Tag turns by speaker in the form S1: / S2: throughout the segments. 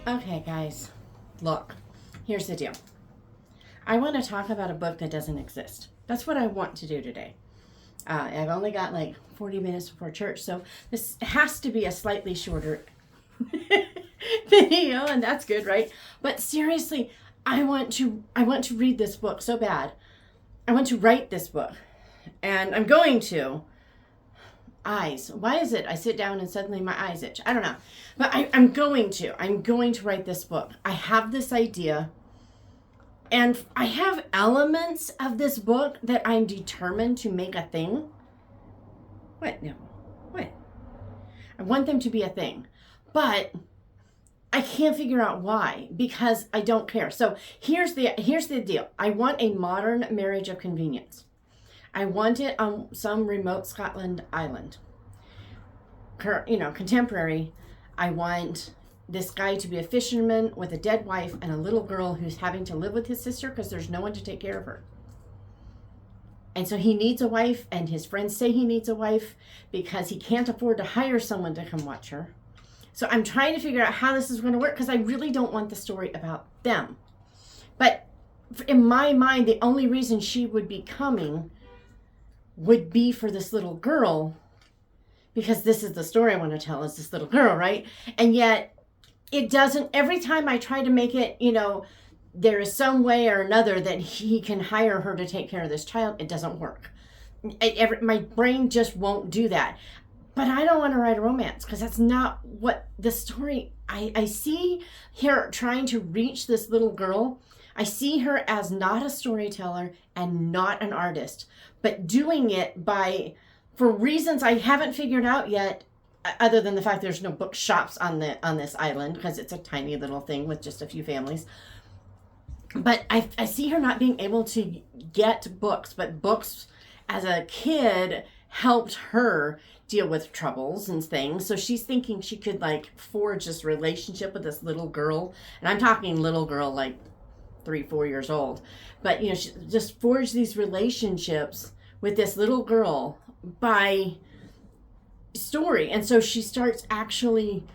S1: Okay, guys, look, here's the deal. I want to talk about a book that doesn't exist. That's what I want to do today. I've only got like 40 minutes before church, so this has to be a slightly shorter video, and that's good, right? But seriously, I want to read this book so bad. I want to write this book, and I'm going to. Eyes. Why is it I sit down and suddenly my eyes itch? I don't know. But I'm going to write this book. I have this idea. And I have elements of this book that I'm determined to make a thing. What? No. What? I want them to be a thing. But I can't figure out why, because I don't care. So here's the deal. I want a modern marriage of convenience. I want it on some remote Scotland island. Contemporary. I want this guy to be a fisherman with a dead wife and a little girl who's having to live with his sister because there's no one to take care of her. And so he needs a wife, and his friends say he needs a wife because he can't afford to hire someone to come watch her. So I'm trying to figure out how this is going to work because I really don't want the story about them. But in my mind, the only reason she would be coming would be for this little girl, because this is the story I want to tell, is this little girl, right? And yet it doesn't. Every time I try to make it, there is some way or another that he can hire her to take care of this child, it doesn't work. My brain just won't do that. But I don't want to write a romance because that's not what the story. I see her trying to reach this little girl. I see her as not a storyteller and not an artist, but doing it for reasons I haven't figured out yet, other than the fact there's no bookshops on this island because it's a tiny little thing with just a few families. But I see her not being able to get books, but books as a kid helped her deal with troubles and things. So she's thinking she could forge this relationship with this little girl. And I'm talking little girl, 3-4 years old. But, she just forged these relationships with this little girl by story. And so she starts actually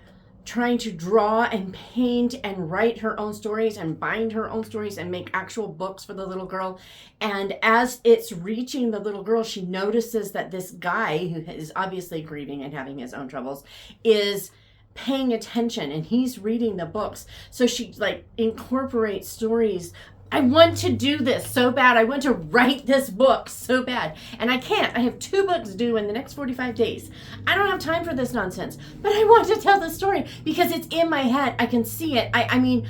S1: trying to draw and paint and write her own stories and bind her own stories and make actual books for the little girl. And as it's reaching the little girl, she notices that this guy, who is obviously grieving and having his own troubles, is paying attention, and he's reading the books. So she incorporates stories. I want to do this so bad. I want to write this book so bad. And I can't. I have 2 books due in the next 45 days. I don't have time for this nonsense. But I want to tell the story because it's in my head. I can see it. I mean,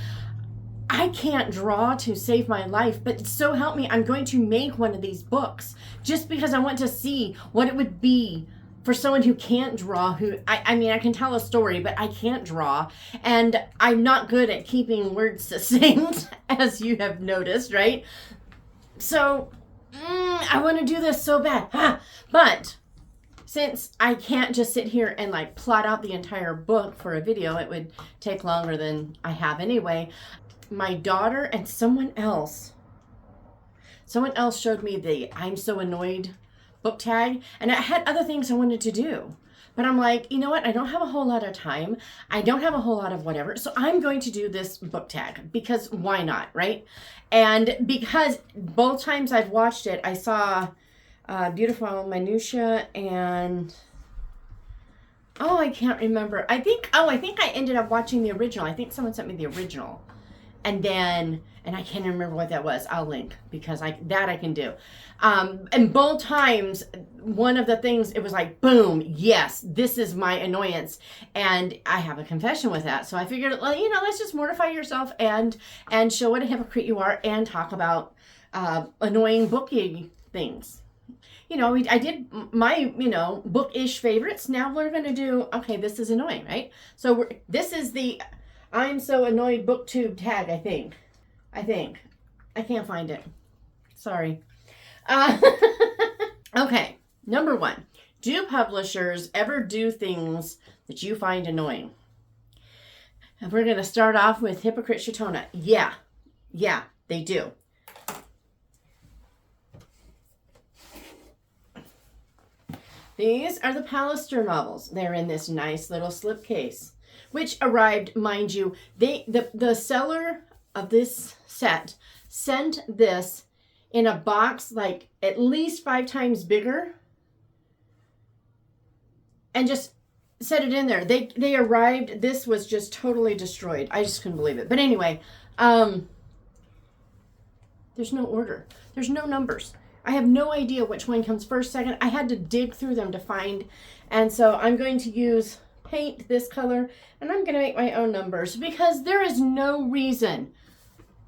S1: I can't draw to save my life, but so help me, I'm going to make one of these books just because I want to see what it would be for someone who can't draw, I can tell a story, but I can't draw. And I'm not good at keeping words succinct, as you have noticed, right? So, I want to do this so bad. But since I can't just sit here and plot out the entire book for a video, it would take longer than I have anyway. My daughter and someone else showed me the I'm so annoyed book tag, and I had other things I wanted to do, but I'm like, you know what, I don't have a whole lot of time, I don't have a whole lot of whatever, so I'm going to do this book tag because why not, right? And because both times I've watched it, I saw Beautiful Minutia and I can't remember. I think I ended up watching the original. I think someone sent me the original. And I can't remember what that was. I'll link because I can do. And both times, one of the things, it was boom, yes, this is my annoyance. And I have a confession with that. So I figured, let's just mortify yourself and show what a hypocrite you are and talk about annoying booky things. I did my, bookish favorites. Now we're going to do, okay, this is annoying, right? So this is the I'm so annoyed Booktube tag, I think. I can't find it. Sorry. Okay, number 1. Do publishers ever do things that you find annoying? And we're going to start off with Hypocrite Shatona. Yeah, they do. These are the Pallister novels. They're in this nice little slipcase which arrived, mind you, the seller of this set sent this in a box like at least 5 times bigger and just set it in there. They arrived, this was just totally destroyed. I just couldn't believe it. But anyway, there's no order. There's no numbers. I have no idea which one comes first, second. I had to dig through them to find. And so I'm going to use paint this color, and I'm going to make my own numbers because there is no reason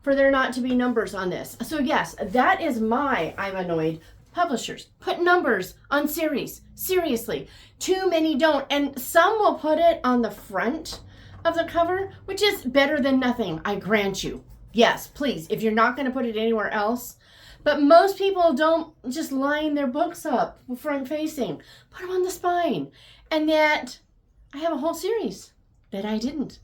S1: for there not to be numbers on this. So yes, that is my I'm annoyed. Publishers, put numbers on series. Seriously, too many don't. And some will put it on the front of the cover, which is better than nothing, I grant you. Yes, please, if you're not going to put it anywhere else. But most people don't just line their books up front facing. Put them on the spine. And yet, I have a whole series that I didn't.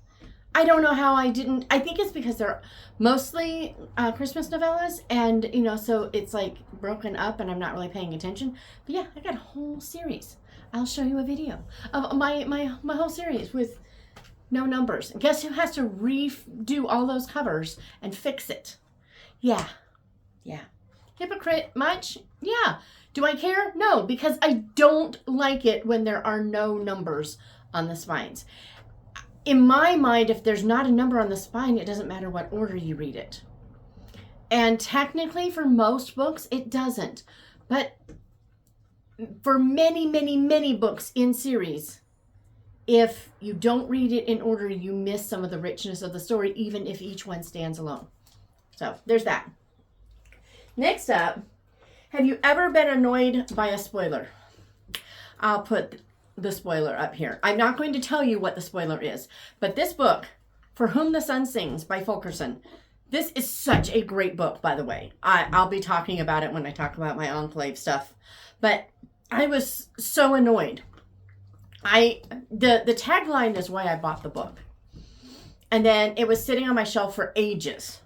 S1: I don't know how I didn't. I think it's because they're mostly Christmas novellas. And, you know, so it's like broken up and I'm not really paying attention. But yeah, I got a whole series. I'll show you a video of my whole series with no numbers. And guess who has to redo all those covers and fix it? Yeah. Hypocrite much? Yeah. Do I care? No, because I don't like it when there are no numbers on the spines. In my mind, if there's not a number on the spine, it doesn't matter what order you read it. And technically, for most books, it doesn't. But for many, many, many books in series, if you don't read it in order, you miss some of the richness of the story, even if each one stands alone. So there's that. Next up, have you ever been annoyed by a spoiler? I'll put the spoiler up here. I'm not going to tell you what the spoiler is, but this book, For Whom the Sun Sings by Fulkerson, this is such a great book, by the way. I'll be talking about it when I talk about my Enclave stuff, but I was so annoyed. The tagline is why I bought the book. And then it was sitting on my shelf for ages,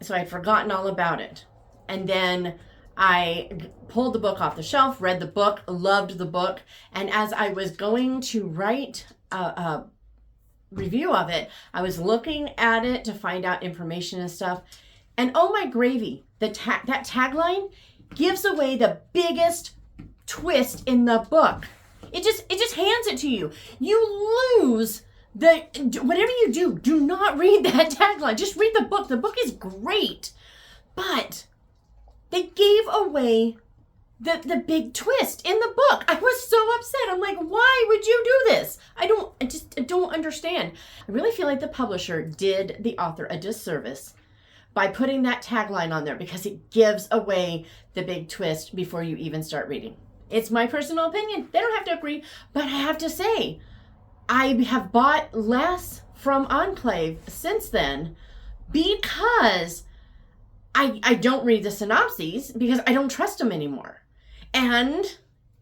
S1: so I'd forgotten all about it. And then I pulled the book off the shelf, read the book, loved the book. And as I was going to write a review of it, I was looking at it to find out information and stuff. And oh my gravy, that tagline gives away the biggest twist in the book. It just hands it to you. You lose whatever you do not read that tagline. Just read the book. The book is great. But they gave away the big twist in the book. I was so upset. I'm like, why would you do this? I don't understand. I really feel like the publisher did the author a disservice by putting that tagline on there because it gives away the big twist before you even start reading. It's my personal opinion. They don't have to agree, but I have to say, I have bought less from Enclave since then because I don't read the synopses because I don't trust them anymore. And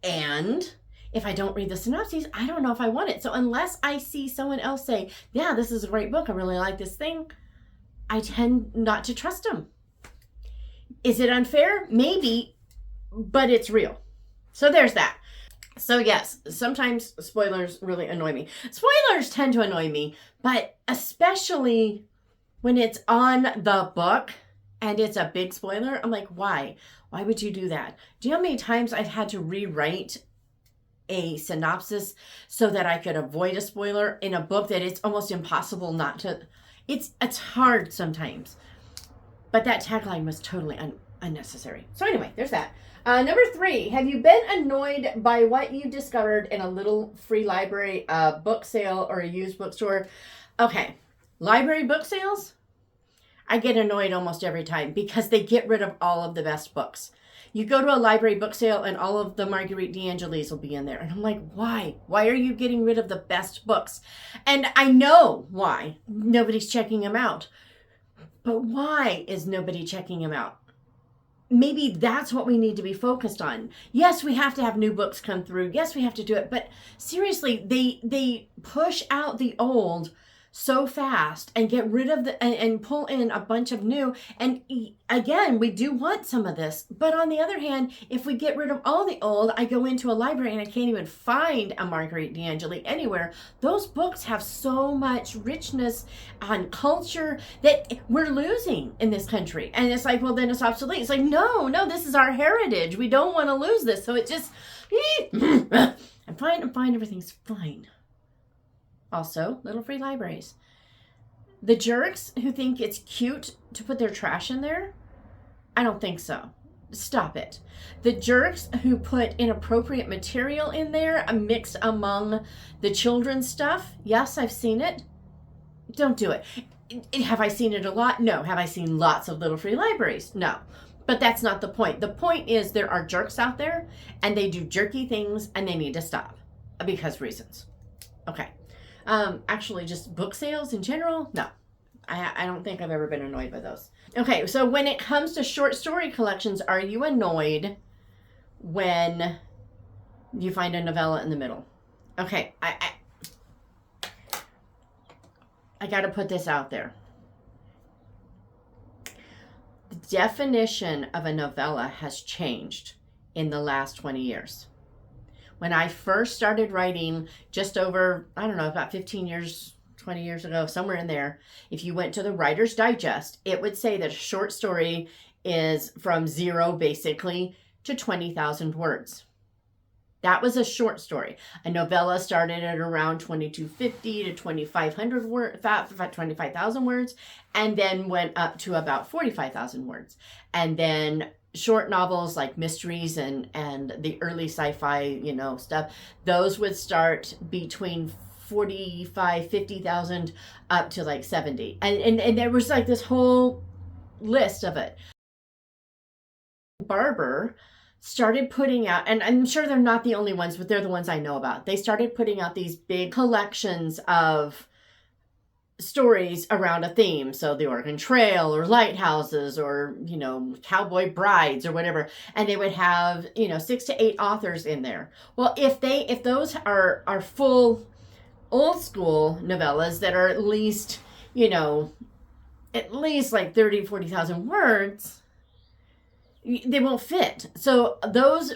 S1: if I don't read the synopses, I don't know if I want it. So unless I see someone else say, yeah, this is a great book, I really like this thing, I tend not to trust them. Is it unfair? Maybe, but it's real. So there's that. So yes, sometimes spoilers really annoy me. Spoilers tend to annoy me, but especially when it's on the book and it's a big spoiler, I'm like, why? Why would you do that? Do you know how many times I've had to rewrite a synopsis so that I could avoid a spoiler in a book that it's almost impossible not to? It's hard sometimes. But that tagline was totally unnecessary. So anyway, there's that. Number 3, have you been annoyed by what you discovered in a little free library, a book sale, or a used bookstore? Okay, library book sales, I get annoyed almost every time because they get rid of all of the best books. You go to a library book sale and all of the Marguerite D'Angelis will be in there. And I'm like, why? Why are you getting rid of the best books? And I know why. Nobody's checking them out. But why is nobody checking them out? Maybe that's what we need to be focused on. Yes, we have to have new books come through. Yes, we have to do it. But seriously, they push out the old so fast and get rid of and pull in a bunch of new. And again, we do want some of this, but on the other hand, if we get rid of all the old, I go into a library and I can't even find a Marguerite D'Angeli anywhere. Those books have so much richness on culture that we're losing in this country. And it's like, well, then it's obsolete. It's like, no, this is our heritage. We don't want to lose this. So it just, I'm fine, everything's fine. Also, little free libraries. The jerks who think it's cute to put their trash in there, I don't think so. Stop it. The jerks who put inappropriate material in there mixed among the children's stuff, yes, I've seen it. Don't do it. Have I seen it a lot? No. Have I seen lots of little free libraries? No. But that's not the point. The point is there are jerks out there and they do jerky things and they need to stop because reasons. Okay. Actually, just book sales in general, no. I don't think I've ever been annoyed by those. Okay, so when it comes to short story collections, are you annoyed when you find a novella in the middle? Okay, I got to put this out there. The definition of a novella has changed in the last 20 years. When I first started writing just over, I don't know, about 15 years, 20 years ago, somewhere in there, if you went to the Writer's Digest, it would say that a short story is from 0 basically to 20,000 words. That was a short story. A novella started at around 2,250 to 25,000 words, and then went up to about 45,000 words. And then short novels like mysteries and the early sci-fi, stuff, those would start between 50,000 up to like 70. And there was like this whole list of it. Barber started putting out, and I'm sure they're not the only ones, but they're the ones I know about. They started putting out these big collections of stories around a theme. So the Oregon Trail or lighthouses or, cowboy brides or whatever. And they would have, 6 to 8 authors in there. Well, if those are full old school novellas that are at least like 30, 40,000 words, they won't fit. So those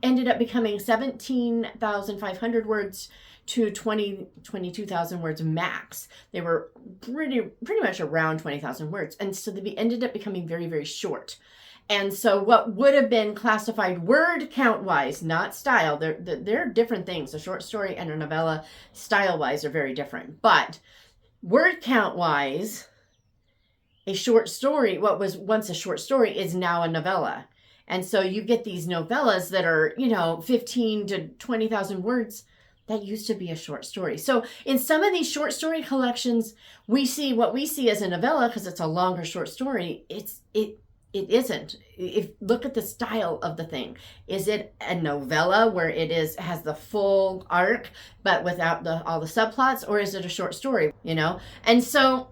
S1: ended up becoming 17,500 words to 22,000 words max. They were pretty much around 20,000 words. And so they ended up becoming very, very short. And so what would have been classified word count wise, not style, they're different things. A short story and a novella style wise are very different. But word count wise, a short story, what was once a short story, is now a novella. And so you get these novellas that are, 15 to 20,000 words. That used to be a short story. So in some of these short story collections, we see what we see as a novella because it's a longer short story. It isn't. Look at the style of the thing. Is it a novella where has the full arc but without all the subplots, or is it a short story? And so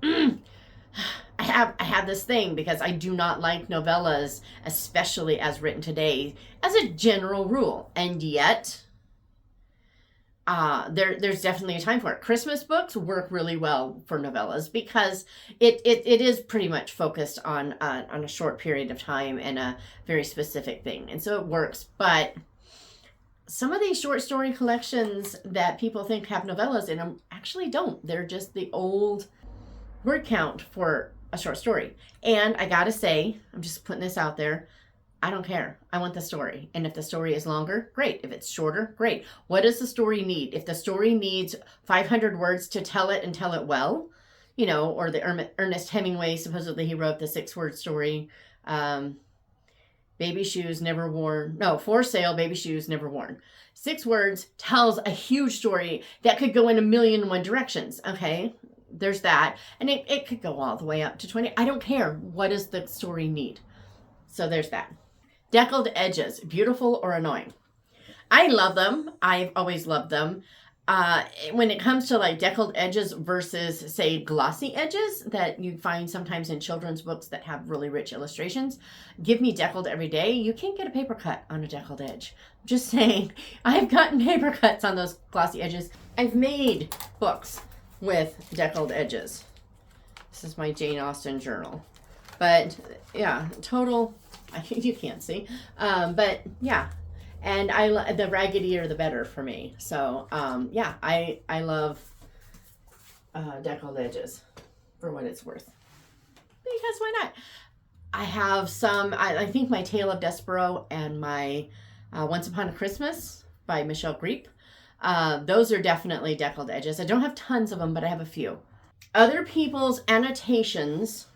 S1: I have this thing because I do not like novellas, especially as written today, as a general rule, and yet. There's definitely a time for it. Christmas books work really well for novellas because it is pretty much focused on a short period of time and a very specific thing, and so it works. But some of these short story collections that people think have novellas in them actually don't. They're just the old word count for a short story. And I gotta say, I'm just putting this out there, I don't care. I want the story. And if the story is longer, great. If it's shorter, great. What does the story need? If the story needs 500 words to tell it and tell it well, or the Ernest Hemingway, supposedly he wrote the 6-word story, baby shoes never worn. No, for sale, baby shoes never worn. 6 words tells a huge story that could go in 1,000,001 directions. Okay, there's that. And it could go all the way up to 20. I don't care. What does the story need? So there's that. Decl Edges, beautiful or annoying? I love them. I've always loved them. When it comes to like deckled edges versus, say, glossy edges that you find sometimes in children's books that have really rich illustrations, give me deckled every day. You can't get a paper cut on a deckled edge. I'm just saying, I've gotten paper cuts on those glossy edges. I've made books with Decl Edges. This is my Jane Austen journal. But yeah, total, you can't see. But yeah, and the raggedier the better for me. So yeah, I love Decl Edges for what it's worth. Because why not? I have some, I think my Tale of Despereaux and my Once Upon a Christmas by Michelle Greep. Those are definitely Decl Edges. I don't have tons of them, but I have a few. Other people's annotations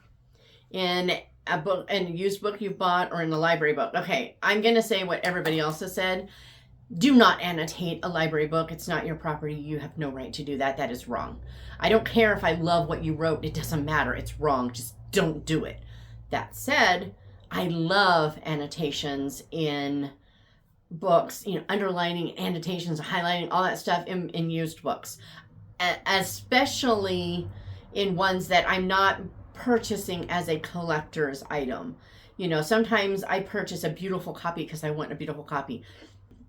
S1: in a book, and used book you've bought, or in a library book. Okay, I'm going to say what everybody else has said. Do not annotate a library book. It's not your property. You have no right to do that. That is wrong. I don't care if I love what you wrote. It doesn't matter. It's wrong. Just don't do it. That said, I love annotations in books, you know, underlining, annotations, highlighting, all that stuff in used books, especially in ones that I'm not purchasing as a collector's item. You know, sometimes I purchase a beautiful copy because I want a beautiful copy.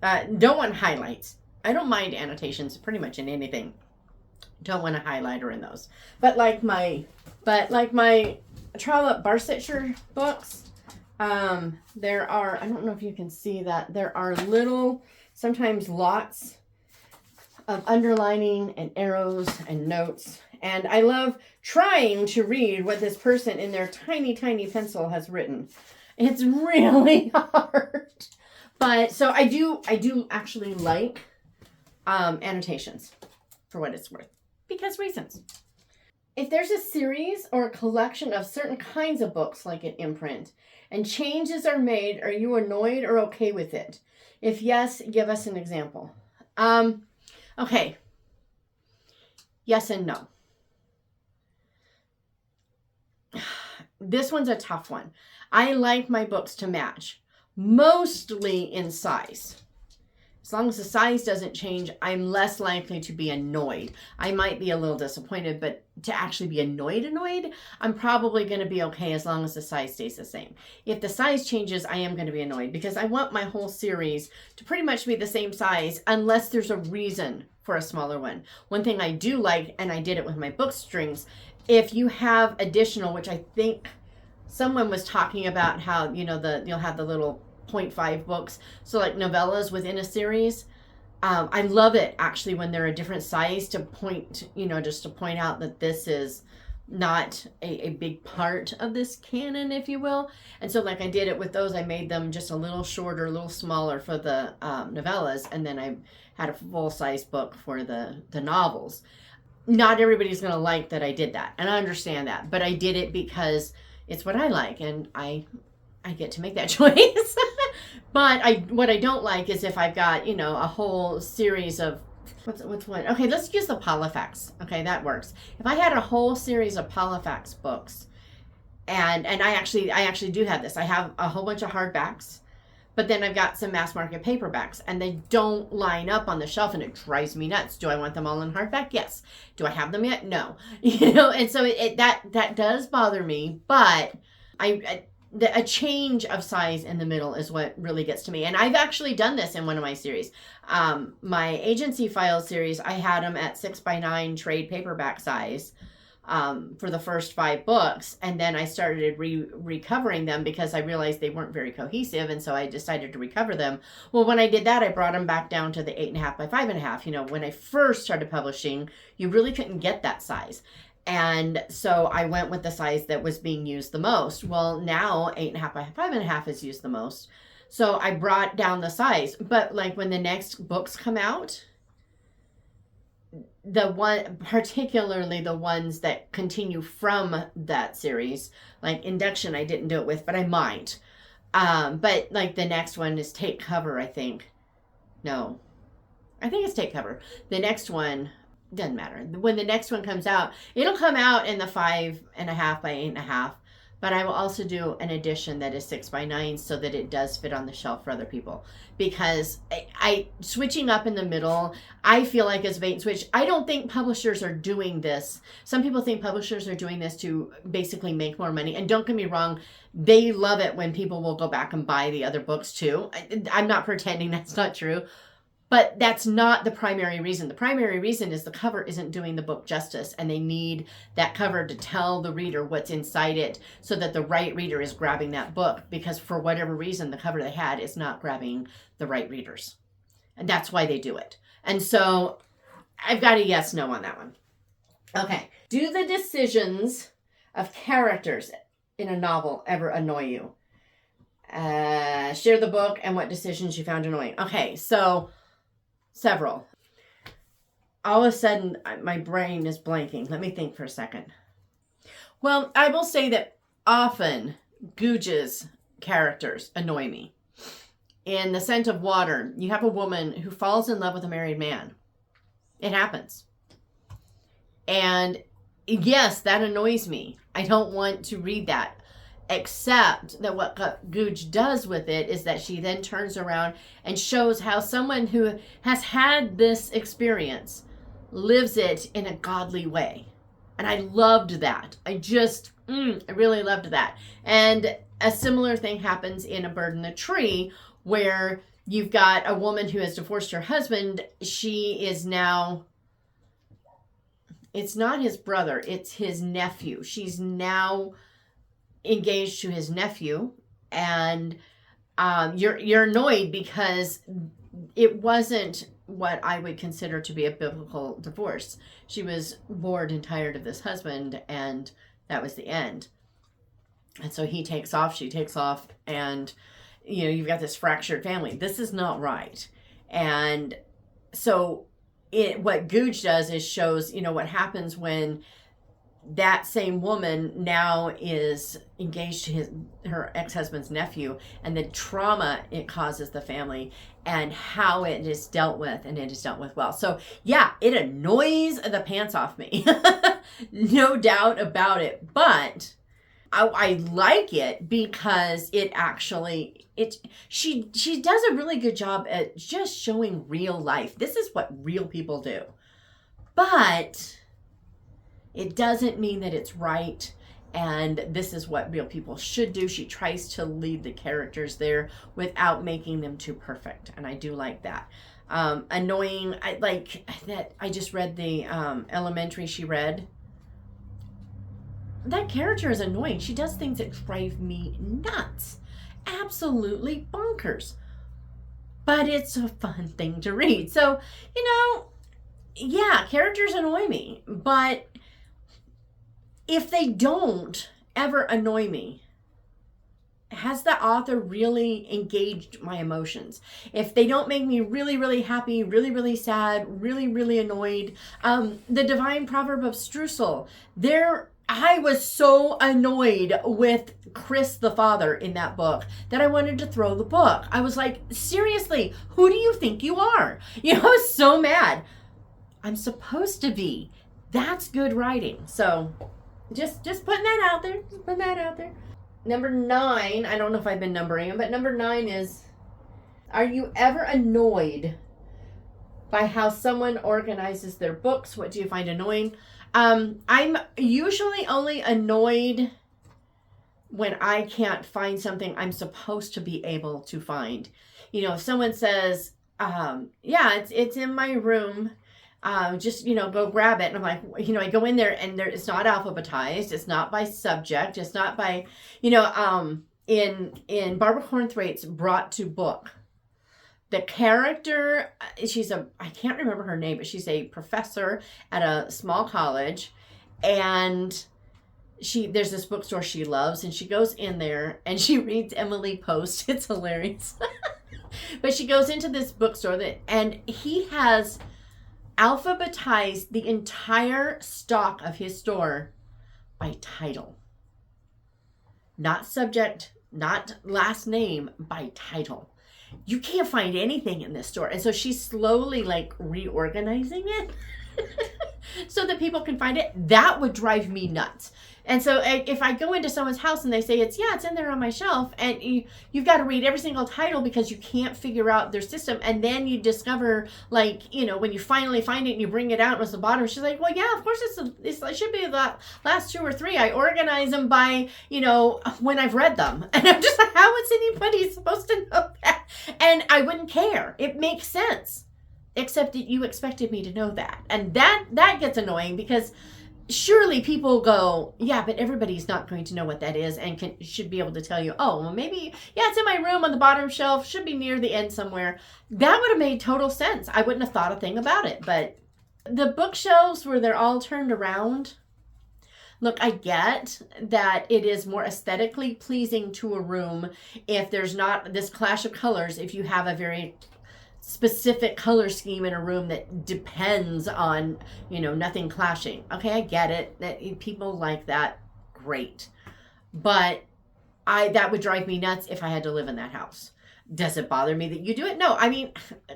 S1: Don't want highlights. I don't mind annotations pretty much in anything. Don't want a highlighter in those. But like my Charlotte Barsetshire books, there are, I don't know if you can see that, there are little, sometimes lots of underlining and arrows and notes. And I love trying to read what this person in their tiny, tiny pencil has written. It's really hard. But so I do actually like annotations for what it's worth. Because reasons. If there's a series or a collection of certain kinds of books like an imprint and changes are made, are you annoyed or okay with it? If yes, give us an example. Okay. Yes and no. This one's a tough one. I like my books to match, mostly in size. As long as the size doesn't change, I'm less likely to be annoyed. I might be a little disappointed, but to actually be annoyed, I'm probably going to be okay as long as the size stays the same. If the size changes, I am going to be annoyed because I want my whole series to pretty much be the same size unless there's a reason for a smaller one. One thing I do like, and I did it with my book strings, if you have additional, which I think someone was talking about how, you know, you'll have the little 0.5 books, so like novellas within a series. I love it actually when they're a different size to point, you know, just to point out that this is not a big part of this canon, if you will. And so like I did it with those, I made them just a little shorter, a little smaller for the novellas, and then I had a full-size book for the novels. Not everybody's going to like that I did that, and I understand that, but I did it because it's what I like, and I get to make that choice. But what I don't like is if I've got, you know, a whole series of, what's one? Okay, let's use the Polifax. Okay, that works. If I had a whole series of Polifax books, and I actually do have this. I have a whole bunch of hardbacks, but then I've got some mass market paperbacks, and they don't line up on the shelf, and it drives me nuts. Do I want them all in hardback? Yes. Do I have them yet? No. You know, and so that does bother me, but a change of size in the middle is what really gets to me. And I've actually done this in one of my series. My agency file series, I had them at 6x9 trade paperback size for the first 5 books. And then I started recovering them because I realized they weren't very cohesive. And so I decided to recover them. Well, when I did that, I brought them back down to the 8.5 by 5.5. You know, when I first started publishing, you really couldn't get that size. And so I went with the size that was being used the most. Well, now 8.5 by 5.5 is used the most. So I brought down the size. But like when the next books come out, particularly the ones that continue from that series, like Induction, I didn't do it with, but I might. But like the next one is Take Cover, I think. No, I think it's Take Cover. The next one, doesn't matter. When the next one comes out, it'll come out in the 5.5 by 8.5, but I will also do an edition that is 6x9 so that it does fit on the shelf for other people. Because I switching up in the middle, I feel like it's bait and switch. I don't think publishers are doing this. Some people think publishers are doing this to basically make more money. And don't get me wrong, they love it when people will go back and buy the other books too. I'm not pretending that's not true. But that's not the primary reason. The primary reason is the cover isn't doing the book justice, and they need that cover to tell the reader what's inside it so that the right reader is grabbing that book, because for whatever reason, the cover they had is not grabbing the right readers. And that's why they do it. And so I've got a yes, no on that one. Okay. Do the decisions of characters in a novel ever annoy you? Share the book and what decisions you found annoying. Okay, so several. All of a sudden, my brain is blanking. Let me think for a second. Well, I will say that often Googe's characters annoy me. In The Scent of Water, you have a woman who falls in love with a married man. It happens. And yes, that annoys me. I don't want to read that. Except that what Googe does with it is that she then turns around and shows how someone who has had this experience lives it in a godly way. And I loved that. I really loved that. And a similar thing happens in A Bird in the Tree, where you've got a woman who has divorced her husband. She is now, it's not his brother, it's his nephew. She's now engaged to his nephew, and you're annoyed because it wasn't what I would consider to be a biblical divorce. She was bored and tired of this husband, and that was the end. And so he takes off, she takes off, and you've got this fractured family. This is not right. And so what Googe does is shows what happens when that same woman now is engaged to her ex-husband's nephew, and the trauma it causes the family, and how it is dealt with, and it is dealt with well. So yeah, it annoys the pants off me. No doubt about it. But I like it because it actually, she does a really good job at just showing real life. This is what real people do. But it doesn't mean that it's right, and this is what real people should do. She tries to lead the characters there without making them too perfect, and I do like that. Annoying, I like that. I just read the Elementary she read. That character is annoying. She does things that drive me nuts. Absolutely bonkers. But it's a fun thing to read. So, yeah, characters annoy me, but if they don't ever annoy me, has the author really engaged my emotions? If they don't make me really, really happy, really, really sad, really, really annoyed. The Divine Proverb of Streusel, I was so annoyed with Chris the father in that book that I wanted to throw the book. I was like, seriously, who do you think you are? I was so mad. I'm supposed to be. That's good writing. So just putting that out there. Just putting that out there. Number 9, I don't know if I've been numbering them, but number 9 is, are you ever annoyed by how someone organizes their books? What do you find annoying? I'm usually only annoyed when I can't find something I'm supposed to be able to find. If someone says, yeah, it's in my room, just, go grab it. And I'm like, I go in there and it's not alphabetized. It's not by subject. It's not by, in Barbara Cornthwaite's Brought to Book, the character, I can't remember her name, but she's a professor at a small college, and there's this bookstore she loves, and she goes in there and she reads Emily Post. It's hilarious. But she goes into this bookstore and he has alphabetized the entire stock of his store by title. Not subject, not last name, by title. You can't find anything in this store. And so she's slowly reorganizing it so that people can find it. That would drive me nuts. And so if I go into someone's house and they say it's in there on my shelf, and you've got to read every single title because you can't figure out their system, and then you discover, when you finally find it and you bring it out, it was the bottom. She's like, well, yeah, of course it should be the last 2 or 3. I organize them by, when I've read them. And I'm just like, how is anybody supposed to know that? And I wouldn't care. It makes sense. except that you expected me to know that. And that gets annoying, because surely people go, yeah, but everybody's not going to know what that is and should be able to tell you, oh, well, maybe, yeah, it's in my room on the bottom shelf, should be near the end somewhere. That would have made total sense. I wouldn't have thought a thing about it. But the bookshelves where they're all turned around, look, I get that it is more aesthetically pleasing to a room if there's not this clash of colors, if you have a very specific color scheme in a room that depends on, nothing clashing. Okay, I get it. That people like that, great. But that would drive me nuts if I had to live in that house. Does it bother me that you do it? No. I mean,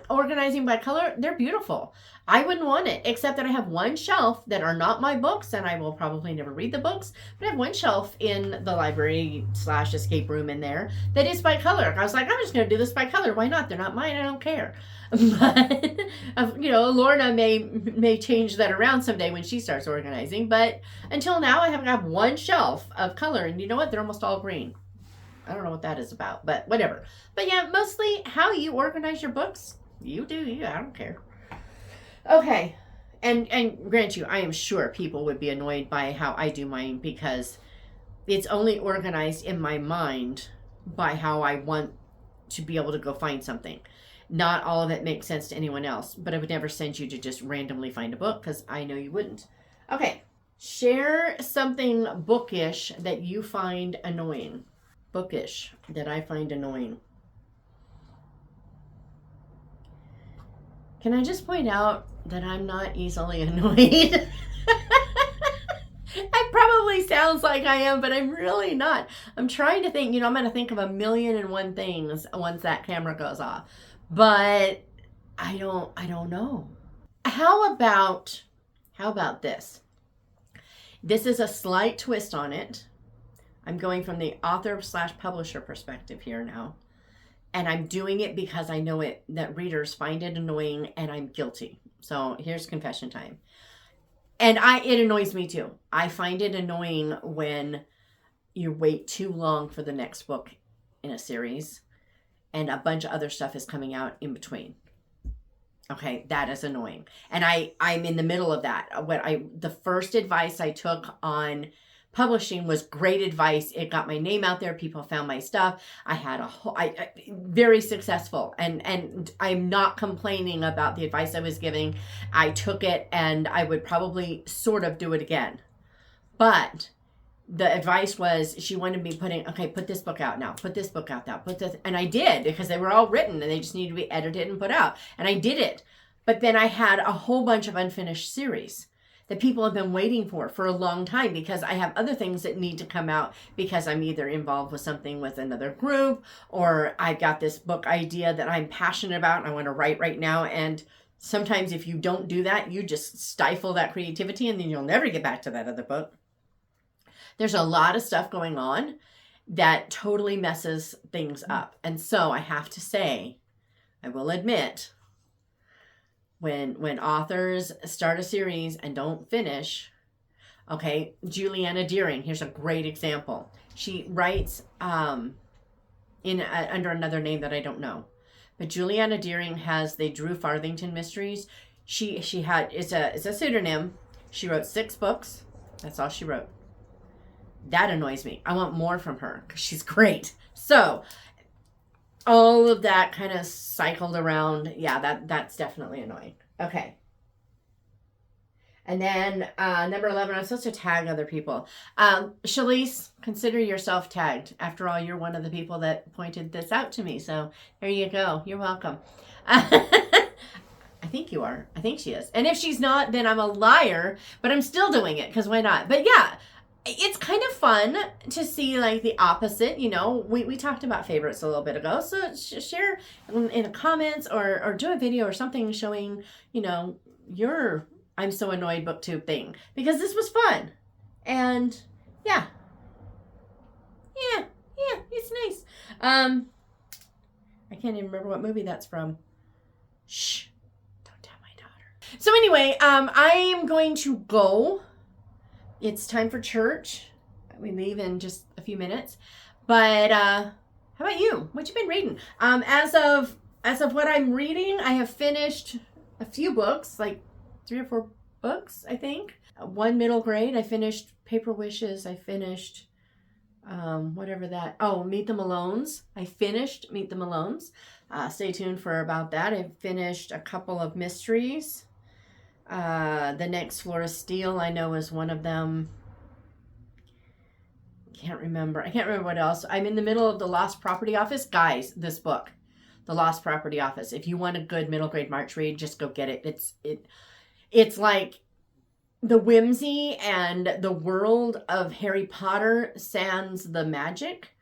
S1: organizing by color, they're beautiful. I wouldn't want it, except that I have one shelf that are not my books, and I will probably never read the books, but I have one shelf in the library / escape room in there that is by color. I was like, I'm just going to do this by color. Why not? They're not mine. I don't care. But, Lorna may change that around someday when she starts organizing. But until now, I have got one shelf of color, and you know what? They're almost all green. I don't know what that is about, but whatever. But yeah, mostly how you organize your books, you do you. I don't care. Okay. And grant you, I am sure people would be annoyed by how I do mine, because it's only organized in my mind by how I want to be able to go find something. Not all of it makes sense to anyone else, but I would never send you to just randomly find a book, because I know you wouldn't. Okay. Share something bookish that you find annoying. Bookish that I find annoying. Can I just point out that I'm not easily annoyed? It probably sounds like I am, but I'm really not. I'm trying to think, I'm going to think of 1,000,001 things once that camera goes off. But I don't know. How about this? This is a slight twist on it. I'm going from the author / publisher perspective here now. And I'm doing it because I know that readers find it annoying, and I'm guilty. So here's confession time. And it annoys me too. I find it annoying when you wait too long for the next book in a series and a bunch of other stuff is coming out in between. Okay, that is annoying. And I'm in the middle of that. The first advice I took on publishing was great advice. It got my name out there. People found my stuff. I had very successful, and I'm not complaining about the advice I was giving. I took it, and I would probably sort of do it again. But the advice was, she wanted me put this book out now, put this book out now, and I did, because they were all written and they just needed to be edited and put out. And I did it. But then I had a whole bunch of unfinished series that people have been waiting for a long time, because I have other things that need to come out, because I'm either involved with something with another group, or I've got this book idea that I'm passionate about and I want to write right now. And sometimes if you don't do that, you just stifle that creativity, and then you'll never get back to that other book. There's a lot of stuff going on that totally messes things up. And so I have to say, I will admit, when authors start a series and don't finish, okay, Juliana Deering, here's a great example. She writes under another name that I don't know, but Juliana Deering has the Drew Farthington mysteries. It's a pseudonym. She wrote 6 books. That's all she wrote. That annoys me. I want more from her, because she's great. So all of that kind of cycled around. Yeah, that's definitely annoying. Okay. And then number 11, I'm supposed to tag other people. Shalise, consider yourself tagged. After all, you're one of the people that pointed this out to me. So there you go. You're welcome. I think you are. I think she is. And if she's not, then I'm a liar. But I'm still doing it, because why not? But yeah, it's kind of fun to see like the opposite. We talked about favorites a little bit ago, so share in the comments or do a video or something showing your I'm so annoyed booktube thing, because this was fun. And yeah, it's nice. I can't even remember what movie that's from. Shh, don't tell my daughter. So anyway, I am going to go. It's time for church. We leave in just a few minutes. But how about you? What you been reading? As of what I'm reading, I have finished a few books, like 3 or 4 books, I think. One middle grade. I finished Paper Wishes. I finished whatever that. Oh, Meet the Malones. I finished Meet the Malones. Stay tuned for about that. I finished a couple of mysteries. The Next Floor of Steel, I know, is one of them. I can't remember what else. I'm in the middle of The Lost Property Office. Guys, this book, The Lost Property Office. If you want a good middle grade March read, just go get it. It's like the whimsy and the world of Harry Potter sans the magic.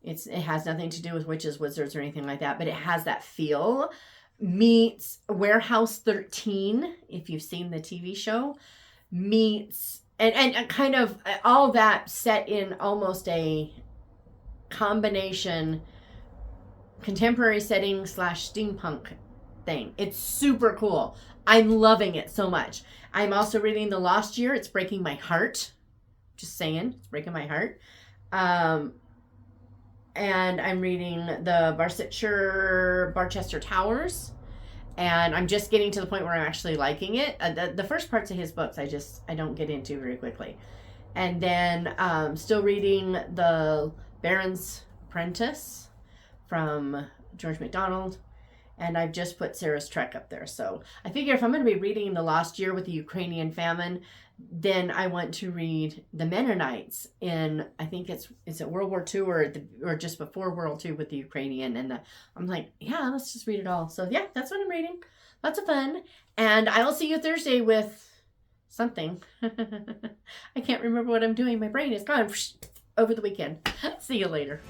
S1: It has nothing to do with witches, wizards, or anything like that, but it has that feel. Meets Warehouse 13, if you've seen the TV show. Meets and kind of all that set in almost a combination contemporary setting / steampunk thing. It's super cool. I'm loving it so much. I'm also reading The Lost Year. It's breaking my heart. Just saying, it's breaking my heart. And I'm reading the Barchester Towers. And I'm just getting to the point where I'm actually liking it. The first parts of his books, I don't get into very quickly. And then still reading The Baron's Apprentice from George MacDonald. And I've just put Sarah's Trek up there. So I figure if I'm going to be reading The Lost Year with the Ukrainian famine, then I want to read The Mennonites in, I think it's World War II or just before World II with the Ukrainian. And I'm like, yeah, let's just read it all. So yeah, that's what I'm reading. Lots of fun. And I will see you Thursday with something. I can't remember what I'm doing. My brain is gone over the weekend. See you later.